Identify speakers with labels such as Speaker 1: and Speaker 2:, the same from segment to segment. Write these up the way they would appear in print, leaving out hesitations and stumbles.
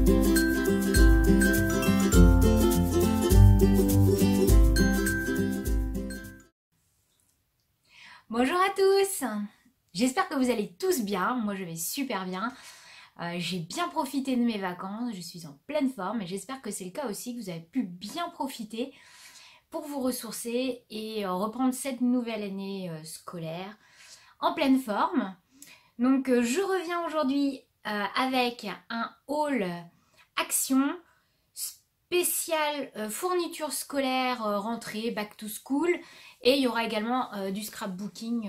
Speaker 1: Bonjour à tous, j'espère que vous allez tous bien, moi je vais super bien. J'ai bien profité de mes vacances, je suis en pleine forme et j'espère que c'est le cas aussi, que vous avez pu bien profiter pour vous ressourcer et reprendre cette nouvelle année scolaire en pleine forme. Donc je reviens aujourd'hui avec un haul action spécial fourniture scolaire rentrée back to school, et il y aura également du scrapbooking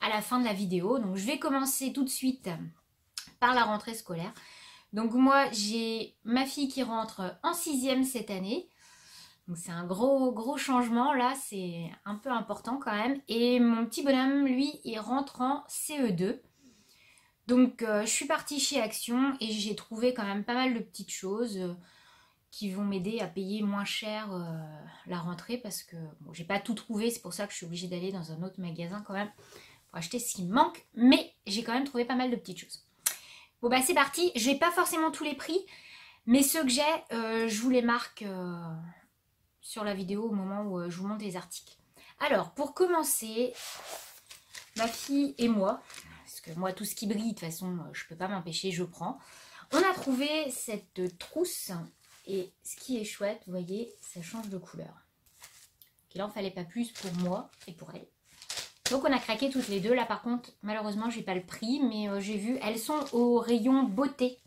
Speaker 1: à la fin de la vidéo. Donc je vais commencer tout de suite par la rentrée scolaire. Donc moi j'ai ma fille qui rentre en 6e cette année. Donc c'est un gros changement là, c'est un peu important quand même. Et mon petit bonhomme, lui, il rentre en CE2. Donc je suis partie chez Action et j'ai trouvé quand même pas mal de petites choses qui vont m'aider à payer moins cher la rentrée, parce que bon, j'ai pas tout trouvé, c'est pour ça que je suis obligée d'aller dans un autre magasin quand même pour acheter ce qui me manque, mais j'ai quand même trouvé pas mal de petites choses. Bon bah c'est parti, j'ai pas forcément tous les prix, mais ceux que j'ai, je vous les marque sur la vidéo au moment où je vous montre les articles. Alors pour commencer, ma fille et moi, parce que moi tout ce qui brille de toute façon je peux pas m'empêcher, je prends. On a trouvé cette trousse. Et ce qui est chouette, vous voyez, ça change de couleur. Il en fallait pas plus pour moi et pour elle. Donc on a craqué toutes les deux. Là par contre, malheureusement, j'ai pas le prix, mais j'ai vu, elles sont au rayon beauté.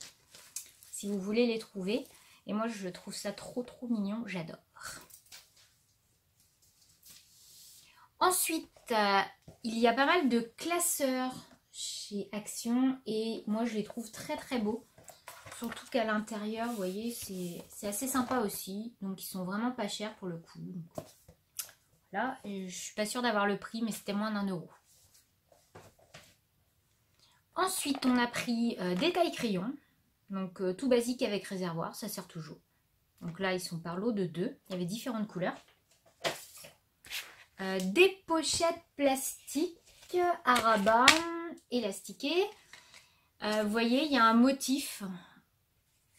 Speaker 1: Si vous voulez les trouver. Et moi, je trouve ça trop mignon, j'adore. Ensuite, il y a pas mal de classeurs chez Action et moi, je les trouve très beaux. Surtout qu'à l'intérieur, vous voyez, c'est assez sympa aussi. Donc, ils sont vraiment pas chers pour le coup. Là, je suis pas sûre d'avoir le prix, mais c'était moins d'1 €. Ensuite, on a pris des tailles-crayons. Donc, tout basique avec réservoir, ça sert toujours. Donc là, ils sont par lot de 2. Il y avait différentes couleurs. Des pochettes plastiques à rabat élastiquées. Vous voyez, il y a un motif.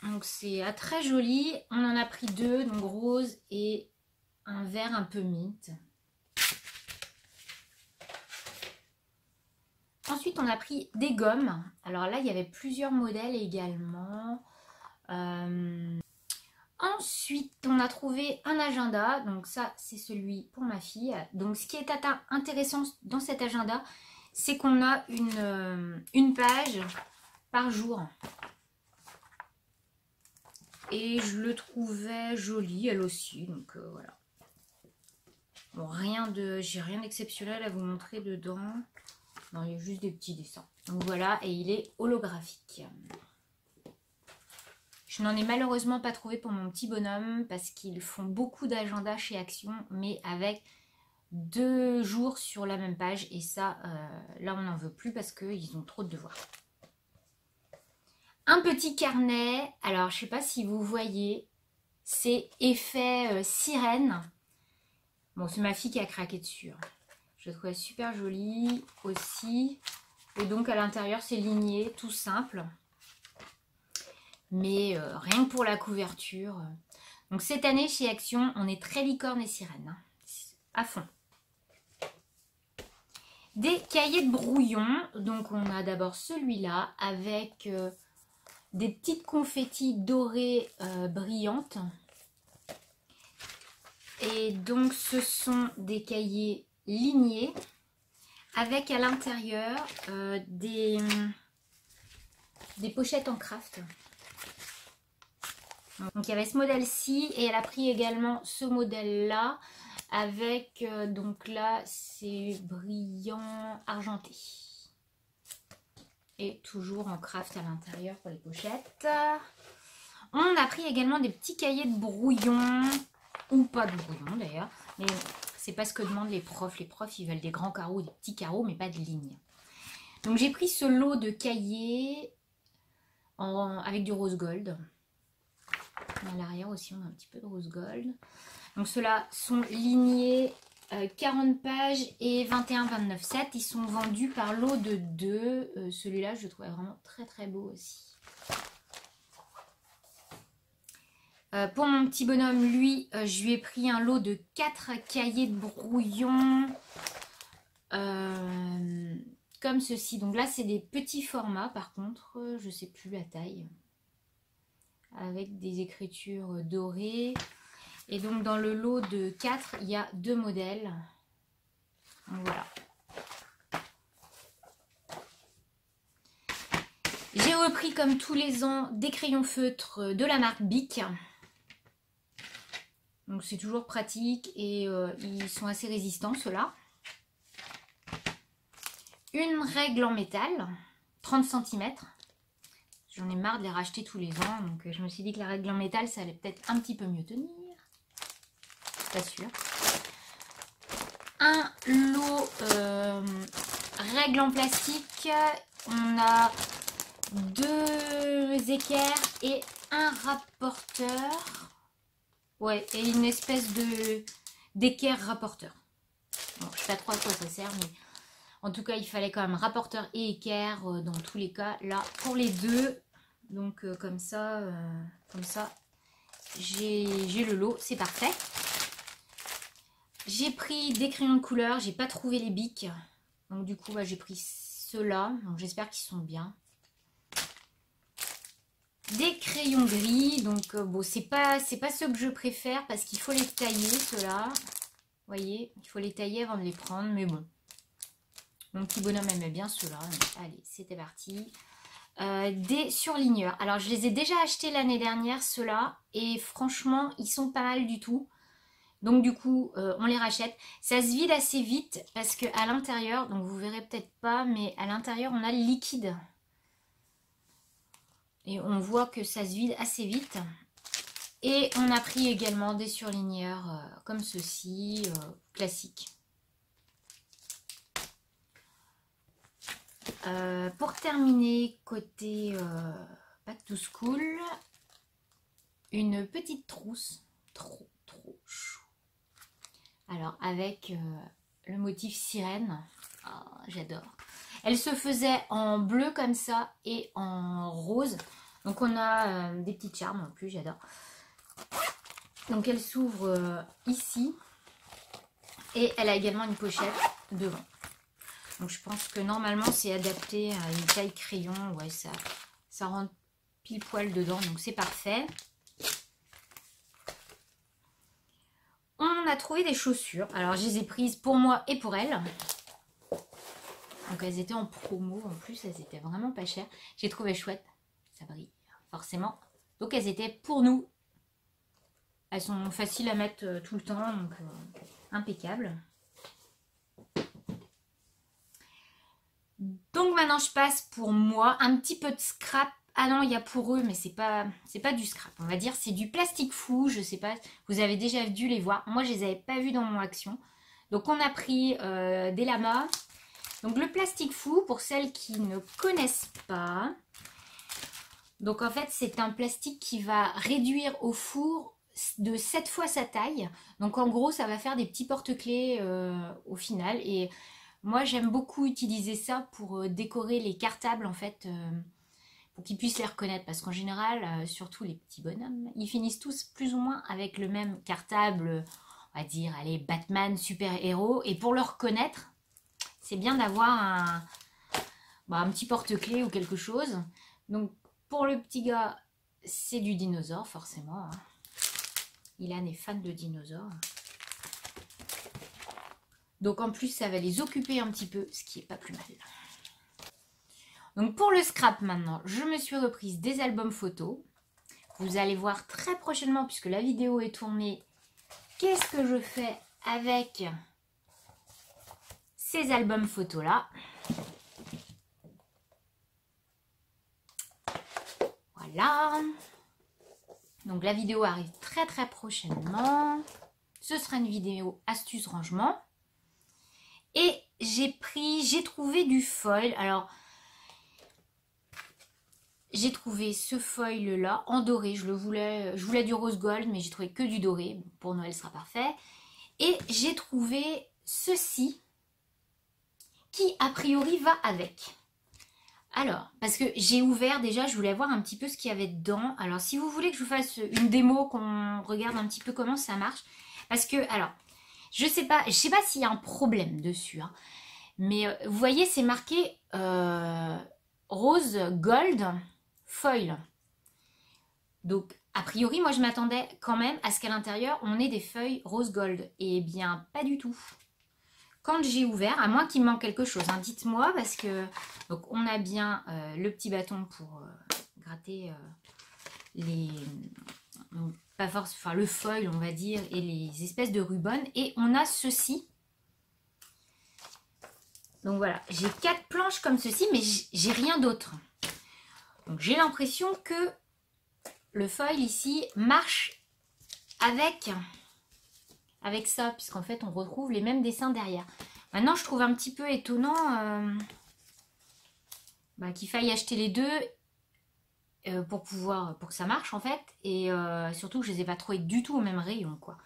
Speaker 1: Donc c'est très joli. On en a pris 2, donc rose et un vert un peu mint. Ensuite on a pris des gommes. Alors là il y avait plusieurs modèles également. Ensuite on a trouvé un agenda. Donc ça c'est celui pour ma fille. Donc ce qui est intéressant dans cet agenda, c'est qu'on a une page par jour. Et je le trouvais joli, elle aussi, donc voilà. Bon, j'ai rien d'exceptionnel à vous montrer dedans. Non, il y a juste des petits dessins. Donc voilà, et il est holographique. Je n'en ai malheureusement pas trouvé pour mon petit bonhomme, parce qu'ils font beaucoup d'agendas chez Action, mais avec 2 jours sur la même page. Et ça, là on n'en veut plus parce qu'ils ont trop de devoirs. Un petit carnet, alors je sais pas si vous voyez, c'est effet sirène. Bon, c'est ma fille qui a craqué dessus. Je le trouvais super joli aussi. Et donc à l'intérieur c'est ligné, tout simple. Mais rien que pour la couverture. Donc cette année chez Action, on est très licorne et sirène, hein, à fond. Des cahiers de brouillon, donc on a d'abord celui-là avec... des petites confettis dorées brillantes. Et donc ce sont des cahiers lignés avec à l'intérieur des pochettes en craft. Donc il y avait ce modèle-ci et elle a pris également ce modèle-là avec donc là c'est brillant argenté. Et toujours en craft à l'intérieur pour les pochettes. On a pris également des petits cahiers de brouillon, ou pas de brouillon d'ailleurs, mais c'est pas ce que demandent les profs. Les profs ils veulent des grands carreaux, des petits carreaux, mais pas de lignes. Donc j'ai pris ce lot de cahiers avec du rose gold. À l'arrière aussi on a un petit peu de rose gold. Donc ceux-là sont lignés 40 pages et 21,29,7. Ils sont vendus par lot de 2. Celui-là, je le trouvais vraiment très beau aussi. Pour mon petit bonhomme, lui, je lui ai pris un lot de 4 cahiers de brouillon. Comme ceci. Donc là, c'est des petits formats, par contre. Je ne sais plus la taille. Avec des écritures dorées. Et donc, dans le lot de 4, il y a 2 modèles. Donc, voilà. J'ai repris, comme tous les ans, des crayons feutres de la marque Bic. Donc, c'est toujours pratique et ils sont assez résistants, ceux-là. Une règle en métal, 30 cm. J'en ai marre de les racheter tous les ans, donc je me suis dit que la règle en métal, ça allait peut-être un petit peu mieux tenir. Pas sûr. Un lot règles en plastique. On a 2 équerres et un rapporteur. Ouais, et une espèce d'équerre rapporteur. Bon, je sais pas trop à quoi ça sert, mais en tout cas, il fallait quand même rapporteur et équerre dans tous les cas. Là, pour les deux, donc comme ça, j'ai le lot, c'est parfait. J'ai pris des crayons de couleur, j'ai pas trouvé les bics. Donc du coup, bah, j'ai pris ceux-là. Donc j'espère qu'ils sont bien. Des crayons gris, donc bon, c'est pas ceux que je préfère parce qu'il faut les tailler, ceux-là. Vous voyez, il faut les tailler avant de les prendre, mais bon. Mon petit bonhomme aimait bien ceux-là. Allez, c'était parti. Des surligneurs. Alors, je les ai déjà achetés l'année dernière, ceux-là. Et franchement, ils sont pas mal du tout. Donc, du coup, on les rachète. Ça se vide assez vite parce qu'à l'intérieur, donc vous verrez peut-être pas, mais à l'intérieur, on a le liquide. Et on voit que ça se vide assez vite. Et on a pris également des surligneurs comme ceci, classiques. Pour terminer, côté Back to School, une petite trousse. Trop chou. Alors, avec le motif sirène. Oh, j'adore. Elle se faisait en bleu comme ça et en rose. Donc on a des petites charmes en plus, j'adore. Donc elle s'ouvre ici. Et elle a également une pochette devant. Donc je pense que normalement c'est adapté à une taille crayon. Ouais, ça rentre pile poil dedans, donc c'est parfait. On a trouvé des chaussures. Alors je les ai prises pour moi et pour elle. Donc elles étaient en promo en plus, elles étaient vraiment pas chères. J'ai trouvé chouette, ça brille forcément. Donc elles étaient pour nous. Elles sont faciles à mettre tout le temps, donc impeccable. Donc maintenant je passe pour moi un petit peu de scrap. Ah non, il y a pour eux, mais c'est pas du scrap. On va dire c'est du plastique fou. Je sais pas, vous avez déjà dû les voir. Moi je les avais pas vus dans mon action. Donc on a pris des lamas. Donc le plastique fou, pour celles qui ne connaissent pas. Donc en fait c'est un plastique qui va réduire au four de 7 fois sa taille. Donc en gros ça va faire des petits porte-clés au final. Et moi j'aime beaucoup utiliser ça pour décorer les cartables en fait. Pour qu'ils puissent les reconnaître. Parce qu'en général, surtout les petits bonhommes, ils finissent tous plus ou moins avec le même cartable. On va dire, allez, Batman, super-héros. Et pour le reconnaître, c'est bien d'avoir un petit porte-clés ou quelque chose. Donc pour le petit gars, c'est du dinosaure forcément. Hein. Ilan est fan de dinosaures. Donc en plus, ça va les occuper un petit peu, ce qui est pas plus mal. Donc pour le scrap maintenant, je me suis reprise des albums photos. Vous allez voir très prochainement, puisque la vidéo est tournée, qu'est-ce que je fais avec ces albums photos là. Voilà. Donc la vidéo arrive très prochainement. Ce sera une vidéo astuce rangement. Et j'ai trouvé du foil. Alors, j'ai trouvé ce foil là en doré. Je voulais du rose gold, mais j'ai trouvé que du doré. Pour Noël, ce sera parfait. Et j'ai trouvé ceci qui a priori va avec. Alors, parce que j'ai ouvert déjà, je voulais voir un petit peu ce qu'il y avait dedans. Alors, si vous voulez que je vous fasse une démo, qu'on regarde un petit peu comment ça marche. Parce que, alors, je sais pas s'il y a un problème dessus. Hein, mais vous voyez, c'est marqué rose gold foil. Donc, a priori, moi, je m'attendais quand même à ce qu'à l'intérieur, on ait des feuilles rose gold. Eh bien, pas du tout. Quand j'ai ouvert, à moins qu'il me manque quelque chose, hein, dites-moi, parce que donc on a bien le petit bâton pour gratter les, pas force, enfin le foil on va dire, et les espèces de rubans, et on a ceci. Donc voilà, j'ai 4 planches comme ceci, mais j'ai rien d'autre. Donc j'ai l'impression que le foil ici marche avec ça, puisqu'en fait on retrouve les mêmes dessins derrière. Maintenant je trouve un petit peu étonnant qu'il faille acheter les deux pour que ça marche en fait, et surtout que je les ai pas trouvés du tout au même rayon quoi.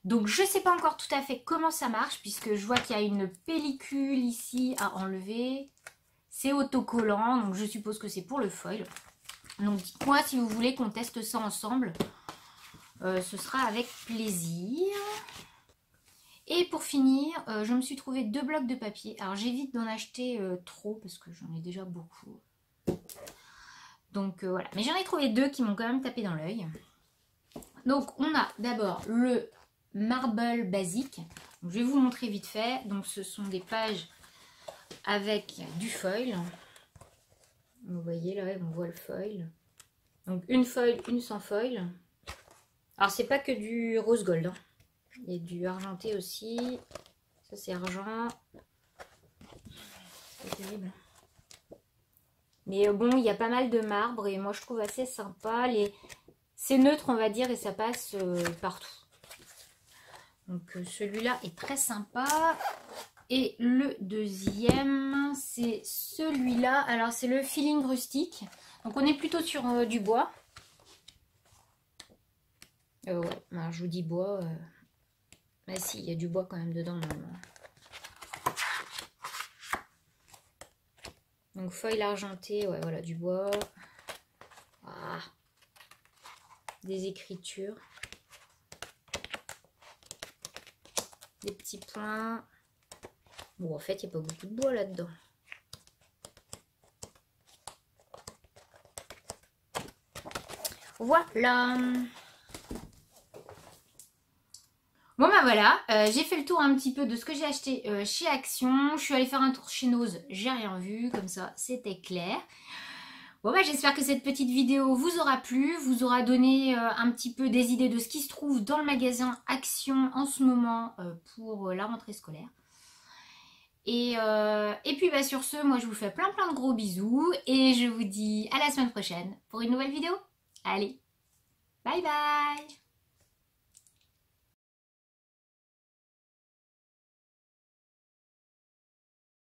Speaker 1: Donc je sais pas encore tout à fait comment ça marche, puisque je vois qu'il y a une pellicule ici à enlever, c'est autocollant, donc je suppose que c'est pour le foil. Donc dites-moi si vous voulez qu'on teste ça ensemble, ce sera avec plaisir. Et pour finir, je me suis trouvé 2 blocs de papier. Alors j'évite d'en acheter trop parce que j'en ai déjà beaucoup. Donc voilà, mais j'en ai trouvé 2 qui m'ont quand même tapé dans l'œil. Donc on a d'abord le marble basique. Donc, je vais vous montrer vite fait. Donc ce sont des pages avec du foil. Vous voyez là, on voit le foil. Donc une foil, une sans foil. Alors c'est pas que du rose gold. Hein. Il y a du argenté aussi. Ça c'est argent. C'est terrible. Mais bon, il y a pas mal de marbre et moi je trouve assez sympa. C'est neutre on va dire et ça passe partout. Donc celui-là est très sympa. Et le deuxième, c'est celui-là. Alors c'est le feeling rustique. Donc on est plutôt sur du bois. Ouais, alors, je vous dis bois. Mais si, il y a du bois quand même dedans normalement. Donc foil argenté, ouais voilà, du bois. Ah. Des écritures. Des petits points. Bon, en fait, il n'y a pas beaucoup de bois là-dedans. Voilà. Bon bah voilà, j'ai fait le tour un petit peu de ce que j'ai acheté chez Action. Je suis allée faire un tour chez Nose, j'ai rien vu, comme ça c'était clair. Bon bah j'espère que cette petite vidéo vous aura plu, vous aura donné un petit peu des idées de ce qui se trouve dans le magasin Action en ce moment pour la rentrée scolaire. Et puis bah sur ce, moi je vous fais plein de gros bisous et je vous dis à la semaine prochaine pour une nouvelle vidéo. Allez, bye bye!